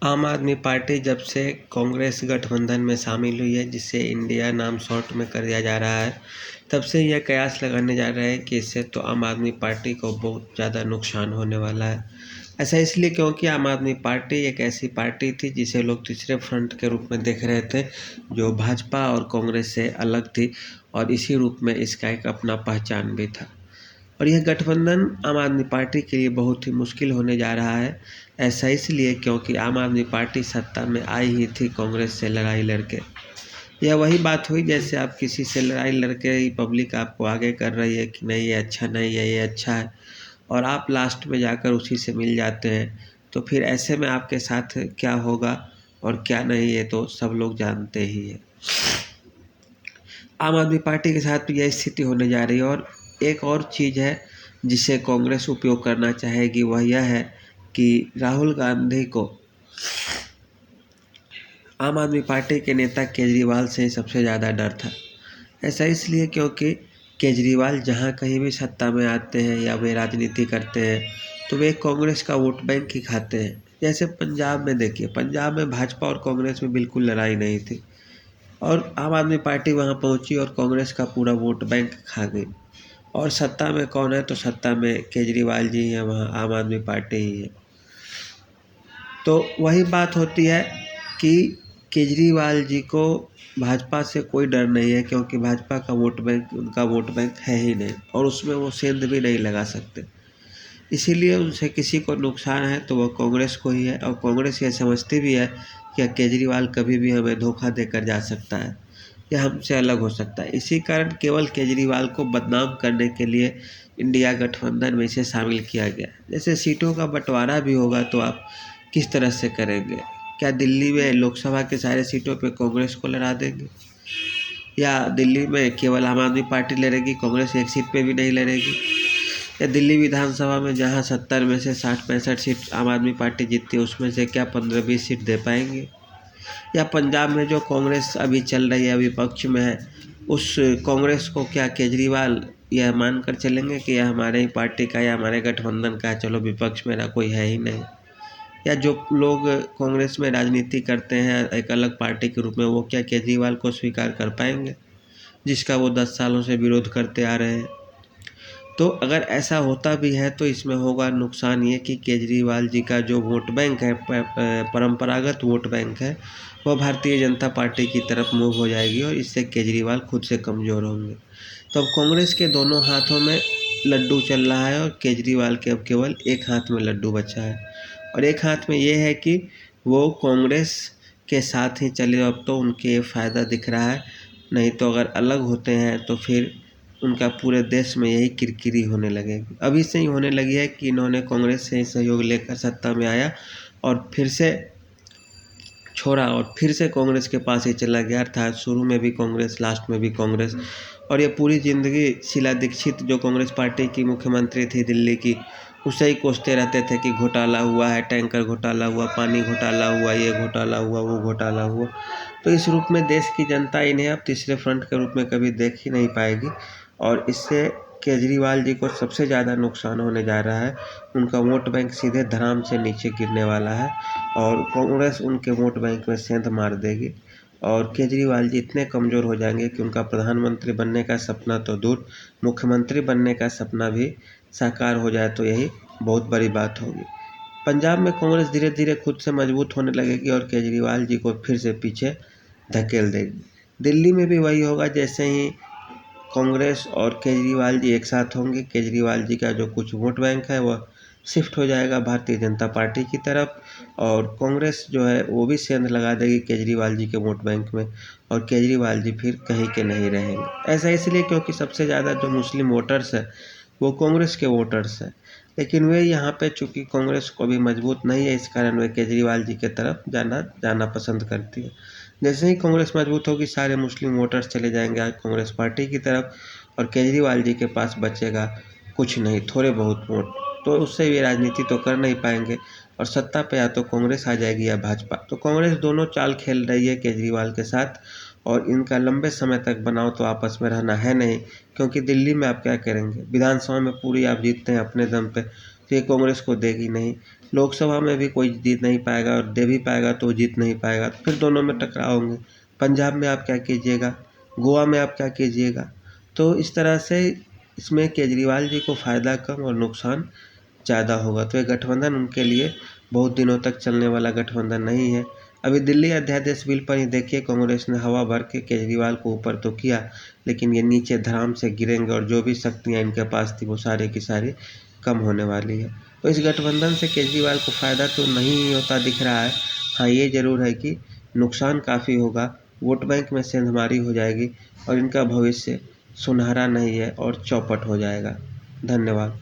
आम आदमी पार्टी जब से कांग्रेस गठबंधन में शामिल हुई है, जिसे इंडिया नाम शॉर्ट में कर दिया जा रहा है, तब से यह कयास लगाने जा रहे हैं कि इससे तो आम आदमी पार्टी को बहुत ज़्यादा नुकसान होने वाला है। ऐसा इसलिए क्योंकि आम आदमी पार्टी एक ऐसी पार्टी थी जिसे लोग तीसरे फ्रंट के रूप में देख रहे थे, जो भाजपा और कांग्रेस से अलग थी, और इसी रूप में इसका एक अपना पहचान भी था। और यह गठबंधन आम आदमी पार्टी के लिए बहुत ही मुश्किल होने जा रहा है। ऐसा इसलिए क्योंकि आम आदमी पार्टी सत्ता में आई ही थी कांग्रेस से लड़ाई लड़के। यह वही बात हुई जैसे आप किसी से लड़ाई लड़के ही पब्लिक आपको आगे कर रही है कि नहीं ये अच्छा नहीं है, ये अच्छा है, और आप लास्ट में जाकर उसी से मिल जाते हैं। तो फिर ऐसे में आपके साथ क्या होगा और क्या नहीं, ये तो सब लोग जानते ही है। आम आदमी पार्टी के साथ भी यह स्थिति होने जा रही है। और एक और चीज़ है जिसे कांग्रेस उपयोग करना चाहेगी, वह यह है कि राहुल गांधी को आम आदमी पार्टी के नेता केजरीवाल से ही सबसे ज़्यादा डर था। ऐसा इसलिए क्योंकि केजरीवाल जहाँ कहीं भी सत्ता में आते हैं या वे राजनीति करते हैं, तो वे कांग्रेस का वोट बैंक ही खाते हैं। जैसे पंजाब में देखिए, पंजाब में भाजपा और कांग्रेस में बिल्कुल लड़ाई नहीं थी, और आम आदमी पार्टी वहाँ पहुँची और कांग्रेस का पूरा वोट बैंक खा गई। और सत्ता में कौन है, तो सत्ता में केजरीवाल जी हैं, वहाँ आम आदमी पार्टी ही है। तो वही बात होती है कि केजरीवाल जी को भाजपा से कोई डर नहीं है, क्योंकि भाजपा का वोट बैंक उनका वोट बैंक है ही नहीं, और उसमें वो सेंध भी नहीं लगा सकते। इसीलिए उनसे किसी को नुकसान है तो वह कांग्रेस को ही है, और कांग्रेस ये समझती भी है कि केजरीवाल कभी भी हमें धोखा देकर जा सकता है या हमसे अलग हो सकता है। इसी कारण केवल केजरीवाल को बदनाम करने के लिए इंडिया गठबंधन में इसे शामिल किया गया। जैसे सीटों का बंटवारा भी होगा तो आप किस तरह से करेंगे? क्या दिल्ली में लोकसभा के सारे सीटों पे कांग्रेस को लड़ा देंगे, या दिल्ली में केवल आम आदमी पार्टी लड़ेगी, कांग्रेस एक सीट पे भी नहीं लड़ेगी? या दिल्ली विधानसभा में जहां 70 में से 60-65 सीट आम आदमी पार्टी जीतती है, उसमें से क्या 15-20 सीट दे पाएंगे? या पंजाब में जो कांग्रेस अभी चल रही है, विपक्ष में है, उस कांग्रेस को क्या केजरीवाल यह मानकर चलेंगे कि यह हमारे ही पार्टी का या हमारे गठबंधन का है, चलो विपक्ष में ना कोई है ही नहीं? या जो लोग कांग्रेस में राजनीति करते हैं एक अलग पार्टी के रूप में, वो क्या केजरीवाल को स्वीकार कर पाएंगे, जिसका वो 10 सालों से विरोध करते आ रहे हैं? तो अगर ऐसा होता भी है तो इसमें होगा नुकसान ये कि केजरीवाल जी का जो वोट बैंक है, परंपरागत वोट बैंक है, वह भारतीय जनता पार्टी की तरफ मूव हो जाएगी, और इससे केजरीवाल खुद से कमज़ोर होंगे। तो अब कांग्रेस के दोनों हाथों में लड्डू चल रहा है, और केजरीवाल के अब केवल एक हाथ में लड्डू बचा है, और एक हाथ में ये है कि वो कांग्रेस के साथ ही चले। अब तो उनके फ़ायदा दिख रहा है, नहीं तो अगर अलग होते हैं तो फिर उनका पूरे देश में यही किरकिरी होने लगेगी। अभी से ही होने लगी है कि इन्होंने कांग्रेस से ही सहयोग लेकर सत्ता में आया और फिर से छोड़ा, और फिर से कांग्रेस के पास ही चला गया। अर्थात शुरू में भी कांग्रेस, लास्ट में भी कांग्रेस। और ये पूरी ज़िंदगी शीला दीक्षित जो कांग्रेस पार्टी की मुख्यमंत्री थी दिल्ली की, उसे ही कोसते रहते थे कि घोटाला हुआ है, टैंकर घोटाला हुआ, पानी घोटाला हुआ, ये घोटाला हुआ, वो घोटाला हुआ। तो इस रूप में देश की जनता इन्हें अब तीसरे फ्रंट के रूप में कभी देख ही नहीं पाएगी, और इससे केजरीवाल जी को सबसे ज़्यादा नुकसान होने जा रहा है। उनका वोट बैंक सीधे धड़ाम से नीचे गिरने वाला है, और कांग्रेस उनके वोट बैंक में सेंध मार देगी, और केजरीवाल जी इतने कमज़ोर हो जाएंगे कि उनका प्रधानमंत्री बनने का सपना तो दूर, मुख्यमंत्री बनने का सपना भी साकार हो जाए तो यही बहुत बड़ी बात होगी। पंजाब में कांग्रेस धीरे धीरे खुद से मजबूत होने लगेगी और केजरीवाल जी को फिर से पीछे धकेल देगी। दिल्ली में भी वही होगा, जैसे ही कांग्रेस और केजरीवाल जी एक साथ होंगे, केजरीवाल जी का जो कुछ वोट बैंक है वह शिफ्ट हो जाएगा भारतीय जनता पार्टी की तरफ, और कांग्रेस जो है वो भी सेंध लगा देगी केजरीवाल जी के वोट बैंक में, और केजरीवाल जी फिर कहीं के नहीं रहेंगे। ऐसा इसलिए क्योंकि सबसे ज़्यादा जो मुस्लिम वोटर्स है वो कांग्रेस के वोटर्स हैं, लेकिन वे यहाँ पे चूँकि कांग्रेस को भी मजबूत नहीं है, इस कारण वे केजरीवाल जी की तरफ जाना पसंद करती है। जैसे ही कांग्रेस मजबूत होगी, सारे मुस्लिम वोटर्स चले जाएंगे आज कांग्रेस पार्टी की तरफ, और केजरीवाल जी के पास बचेगा कुछ नहीं, थोड़े बहुत वोट। तो उससे भी राजनीति तो कर नहीं पाएंगे, और सत्ता पे या तो कांग्रेस आ जाएगी या भाजपा। तो कांग्रेस दोनों चाल खेल रही है केजरीवाल के साथ, और इनका लंबे समय तक बनाओ तो आपस में रहना है नहीं, क्योंकि दिल्ली में आप क्या करेंगे? विधानसभा में पूरी आप जीतते हैं अपने दम पे, तो ये कांग्रेस को देगी नहीं। लोकसभा में भी कोई जीत नहीं पाएगा और दे भी पाएगा तो जीत नहीं पाएगा, तो फिर दोनों में टकराव होंगे। पंजाब में आप क्या कीजिएगा, गोवा में आप क्या कीजिएगा। तो इस तरह से इसमें केजरीवाल जी को फ़ायदा कम और नुकसान ज़्यादा होगा। तो ये गठबंधन उनके लिए बहुत दिनों तक चलने वाला गठबंधन नहीं है। अभी दिल्ली अध्यादेश बिल पर ही देखिए, कांग्रेस ने हवा भर के केजरीवाल को ऊपर तो किया, लेकिन ये नीचे धड़ाम से गिरेंगे और जो भी शक्तियाँ इनके पास थी वो सारी की सारी कम होने वाली है। तो इस गठबंधन से केजरीवाल को फ़ायदा तो नहीं होता दिख रहा है। हाँ, ये ज़रूर है कि नुकसान काफ़ी होगा, वोट बैंक में सेंधमारी हो जाएगी और इनका भविष्य सुनहरा नहीं है और चौपट हो जाएगा। धन्यवाद।